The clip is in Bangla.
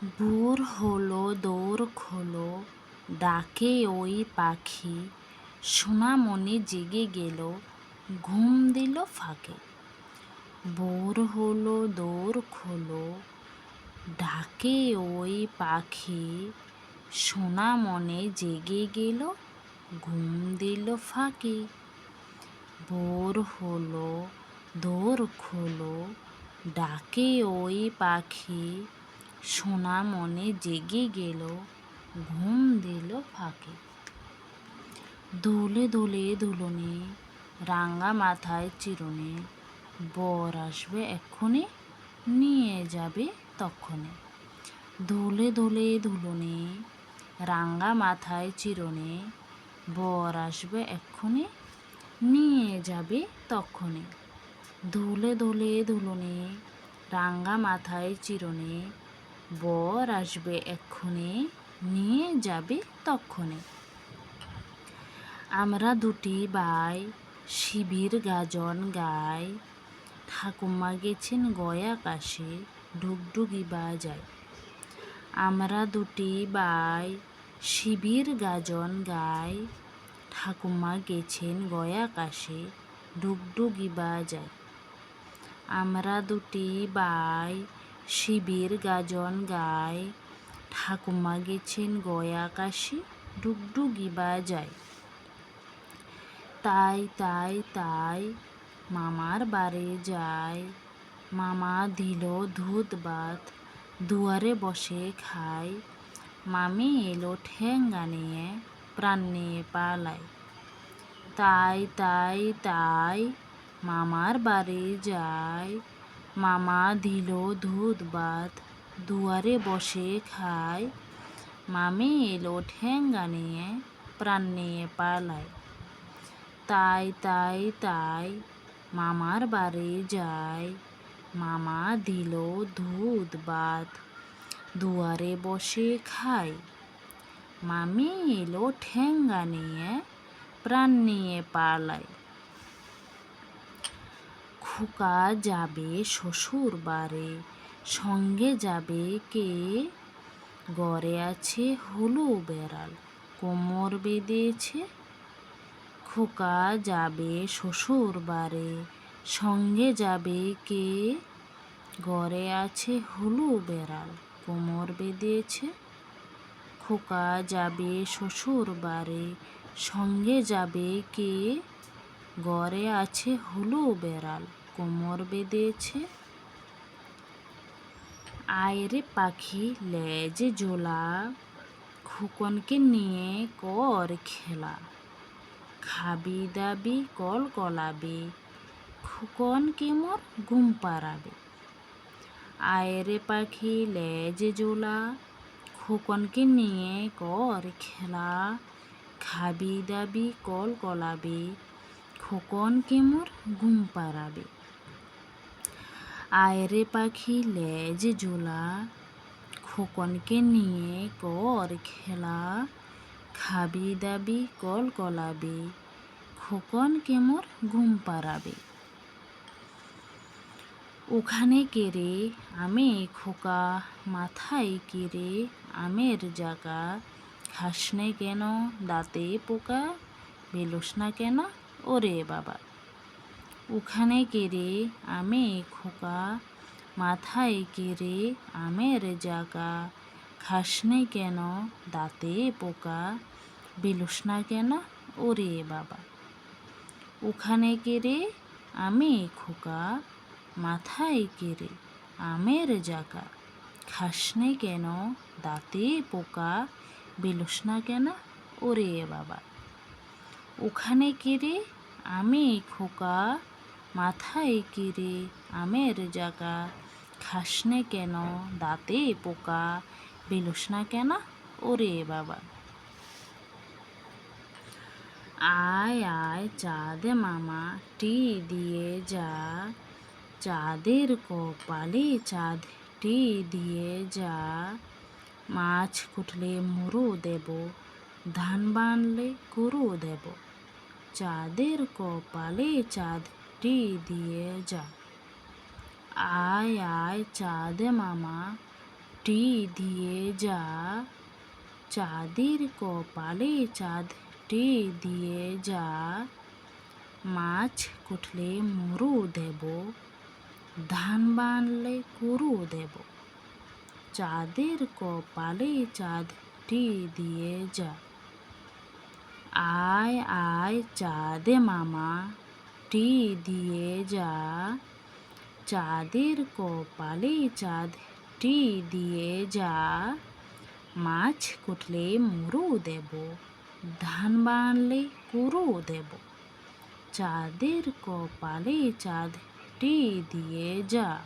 ভোর হলো দোর খোলো, ডাকে ওই পাখি, সোনামণি জেগে গেল, ঘুম দিল ফাঁকে। ভোর হলো দোর খোলো, ডাকে ওই পাখি, সোনামণি জেগে গেল, ঘুম দিল ফাঁকে। ভোর হলো দোর খোলো, ডাকে ওই পাখি, সোনামণি জেগে গেল, ঘুম দিল ফাঁকে। দোলে দোলে দুলনে, রাঙা মাথায় চিরুনি, বর আসবে এক্ষুনি, নিয়ে যাবে তক্ষণে। দোলে দোলে দুলনে, রাঙা মাথায় চিরুনি, বর আসবে এক্ষুনি, নিয়ে যাবে তক্ষণে। দোলে দোলে দুলনে, রাঙা মাথায় চিরুনি, বর আসবে এক্ষুনি, নিয়ে যাবে তক্ষণে। আমরা দুটি ভাই শিবির গাজন গাই, ঠাকুমা গেছেন গয়া কাশে, ডুগডুগি বাজায়। আমরা দুটি ভাই শিবির গাজন গাই, ঠাকুমা গেছেন গয়া কাশে, ডুগডুগি বাজায়। আমরা দুটি ভাই শিবির গাজন গাই, ঠাকুমা গেছেন গয়া কাশে, ডুগডুগি বাজায়। তাই তাই তাই মামার বাড়ি যাই, মামা দিল দুধ ভাত, দুয়ারে বসে খাই, মামি এলো ঠেঙ্গা নিয়ে, প্রাণ নিয়ে পালায়। তাই তাই তাই মামার বাড়ি যাই, মামা দিল দুধ ভাত, দুয়ারে বসে খাই, মামি এলো ঠেঙ্গা নিয়ে, প্রাণ নিয়ে পালায়। তাই তাই তাই মামার বাড়ি যাই, মামা দিল দুধ ভাত, দুয়ারে বসে খাই, মামি এলো ঠেঙ্গা নিয়ে, প্রাণ নিয়ে পালায়। খোকা যাবে শ্বশুর বাড়ি, সঙ্গে যাবে কে, ঘরে আছে হুলু বেড়াল, কোমর বেঁধেছে। খোকা যাবে শ্বশুর বাড়ি, সঙ্গে যাবে কে, ঘরে আছে হুলু বেড়াল, কোমর বেঁধেছে। খোকা যাবে শ্বশুর বাড়ি, সঙ্গে যাবে কে, ঘরে আছে হুলু বেড়াল, কোমর বেঁধেছে। আয়রে পাখি লেজ জোলা, খোকনকে নিয়ে কর খেলা, খাবি দাবি কল কলাবি, খোকনকে মোর ঘুম পাড়াবে। আয়রে পাখি লেজ জোলা, খোকনকে নিয়ে কর খেলা, খাবি দাবি কল কলাবি, খোকনকে মোর ঘুম পাড়াবে। আয়রে পাখি লেজ জোলা, খোকনকে নিয়ে কর খেলা, খাবি দাবি কল কলাবি, খোকনকে মোর ঘুম পাড়াবে। ওখানে কেরে আমে খোকা, মাথায় কেরে আমের জাগা, খাসনে কেন দাঁতে পোকা, বেলোস না কেন ওরে বাবা। ওখানে কেরে আমে খোকা, মাথায় কেরে আমের জাগা, খাসনে কেন দাঁতে পোকা, বেলোস না কেন ওরে বাবা। ওখানে কেরে আমে খোকা, মাথায় কেরে আমের জাগা, খাসনে কেন দাঁতে পোকা, বেলোস না কেন ওরে বাবা। ওখানে কেরে আমে খোকা, মাথায় কেরে আমের জাগা, খাসনে কেন দাঁতে পোকা, বেলোস না কেন ওরে বাবা। আয় আয় চাঁদ মামা টি দিয়ে যা, চাঁদের কপালে চাঁদ টি দিয়ে যা, মাছ কুটলে মুড়ো দেব, ধান বানলে গরু দেব, চাঁদের কপালে চাঁদ টি দিয়ে যা। আয় আয় চাঁদ মামা টি দিয়ে যা, চাঁদের কপালে চাঁদটি দিয়ে যা, মাছ কুটলে মুরু দেব, ধান বানলে কুরু দেব। চাঁদের কপালে চাঁদটি দিয়ে যা। আয় আয় চাঁদে মামা, টি দিয়ে যা, চাঁদের কপালে চাঁদটি দিয়ে যা, মাছ কুটলে মুরু দেব, ধান বানলে কুরু দেব। চাঁদের কপালে চাঁদটি দিয়ে যা।